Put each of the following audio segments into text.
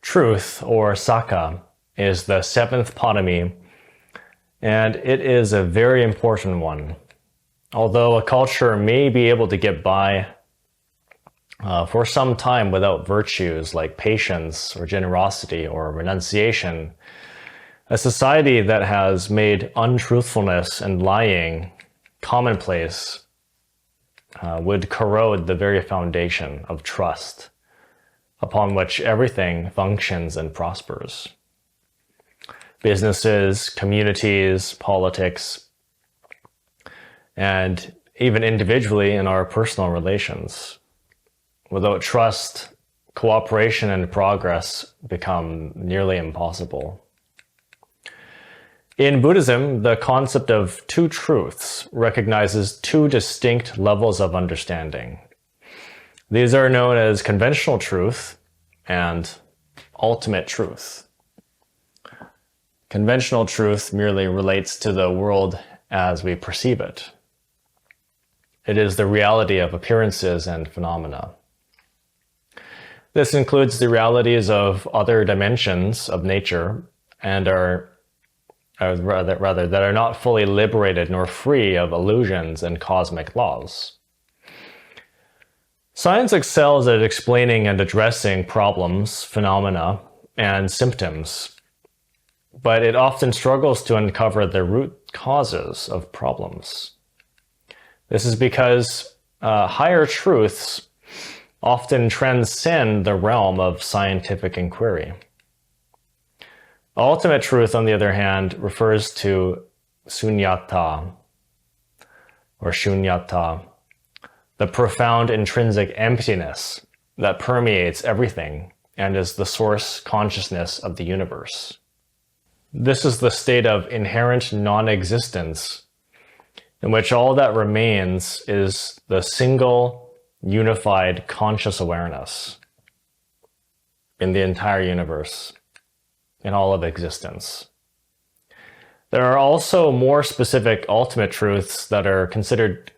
Truth, or Sacca, is the seventh parami, and it is a very important one. Although a culture may be able to get by for some time without virtues like patience or generosity or renunciation, a society that has made untruthfulness and lying commonplace would corrode the very foundation of trust upon which everything functions and prospers. Businesses, communities, politics, and even individually in our personal relations. Without trust, cooperation and progress become nearly impossible. In Buddhism, the concept of two truths recognizes two distinct levels of understanding. These are known as conventional truth and ultimate truth. Conventional truth merely relates to the world as we perceive it. It is the reality of appearances and phenomena. This includes the realities of other dimensions of nature and that are not fully liberated nor free of illusions and cosmic laws. Science excels at explaining and addressing problems, phenomena, and symptoms, but it often struggles to uncover the root causes of problems. This is because higher truths often transcend the realm of scientific inquiry. Ultimate truth, on the other hand, refers to sunyata, or shunyata, the profound intrinsic emptiness that permeates everything and is the source consciousness of the universe. This is the state of inherent non-existence in which all that remains is the single, unified conscious awareness in the entire universe, in all of existence. There are also more specific ultimate truths that are considered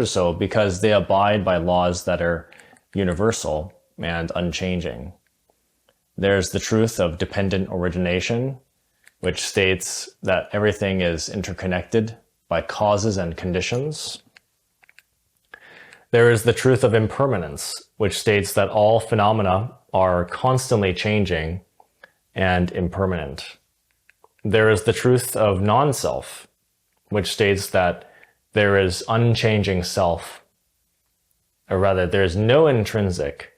so because they abide by laws that are universal and unchanging. There's the truth of dependent origination, which states that everything is interconnected by causes and conditions. There is the truth of impermanence, which states that all phenomena are constantly changing and impermanent. There is the truth of non-self, which states that there is unchanging self, or rather, there is no intrinsic,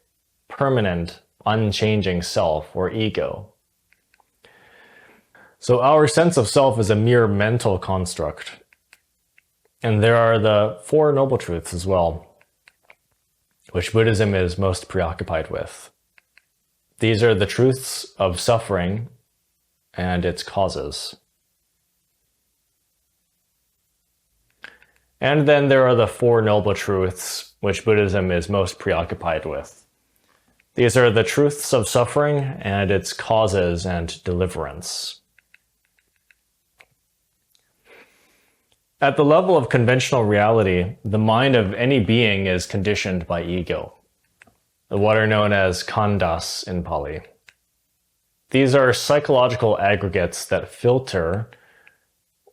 permanent, unchanging self or ego. So our sense of self is a mere mental construct. And there are the Four Noble Truths as well, which Buddhism is most preoccupied with. These are the truths of suffering and its causes. And then there are the Four Noble Truths, which Buddhism is most preoccupied with. These are the truths of suffering and its causes and deliverance. At the level of conventional reality, the mind of any being is conditioned by ego, what are known as khandhas in Pali. These are psychological aggregates that filter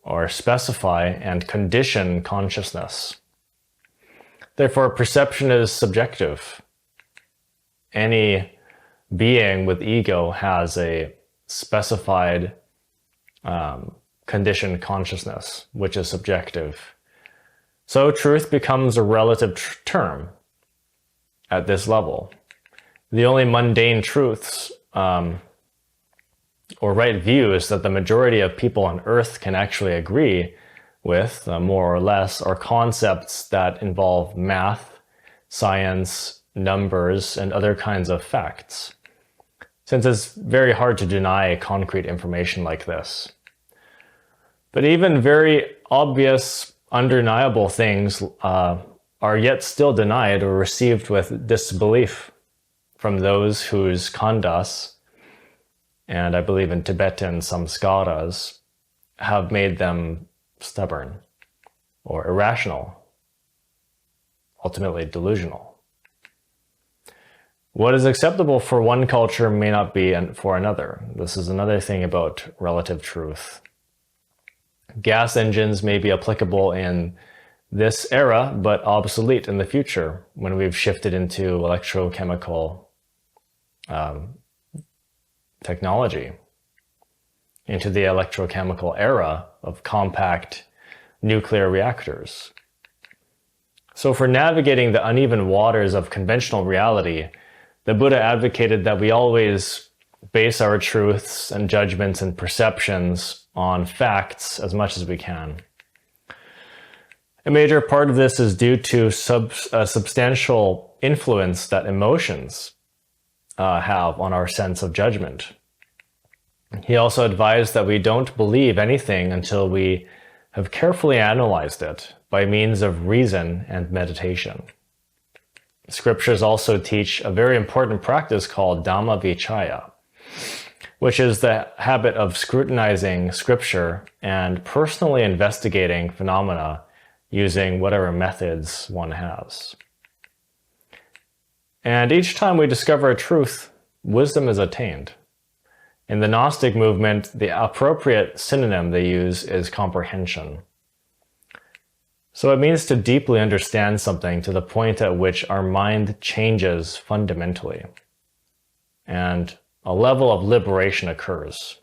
or specify and condition consciousness. Therefore, perception is subjective. Any being with ego has a specified conditioned consciousness, which is subjective. So truth becomes a relative term at this level. The only mundane truths or right view is that the majority of people on earth can actually agree with, more or less, are concepts that involve math, science, numbers, and other kinds of facts, since it's very hard to deny concrete information like this. But even very obvious, undeniable things are yet still denied or received with disbelief from those whose khandhas, and I believe in Tibetan samskaras, have made them stubborn or irrational, ultimately delusional. What is acceptable for one culture may not be for another. This is another thing about relative truth. Gas engines may be applicable in this era, but obsolete in the future when we've shifted into electrochemical technology, into the electrochemical era of compact nuclear reactors. So for navigating the uneven waters of conventional reality, the Buddha advocated that we always base our truths and judgments and perceptions on facts as much as we can. A major part of this is due to substantial influence that emotions have on our sense of judgment. He also advised that we don't believe anything until we have carefully analyzed it by means of reason and meditation. Scriptures also teach a very important practice called dhamma vichaya, which is the habit of scrutinizing scripture and personally investigating phenomena using whatever methods one has. And each time we discover a truth, wisdom is attained. In the Gnostic movement, the appropriate synonym they use is comprehension. So it means to deeply understand something to the point at which our mind changes fundamentally, and a level of liberation occurs.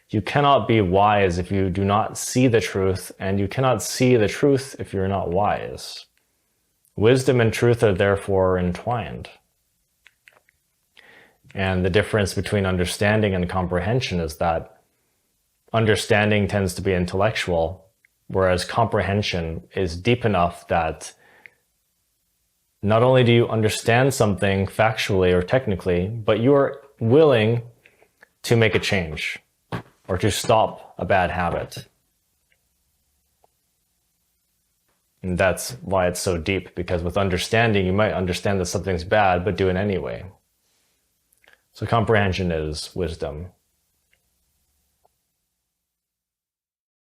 You cannot be wise if you do not see the truth, and you cannot see the truth if you're not wise. Wisdom and truth are therefore entwined. And the difference between understanding and comprehension is that understanding tends to be intellectual, whereas comprehension is deep enough that not only do you understand something factually or technically, but you are willing to make a change or to stop a bad habit. And that's why it's so deep, because with understanding, you might understand that something's bad, but do it anyway. So comprehension is wisdom.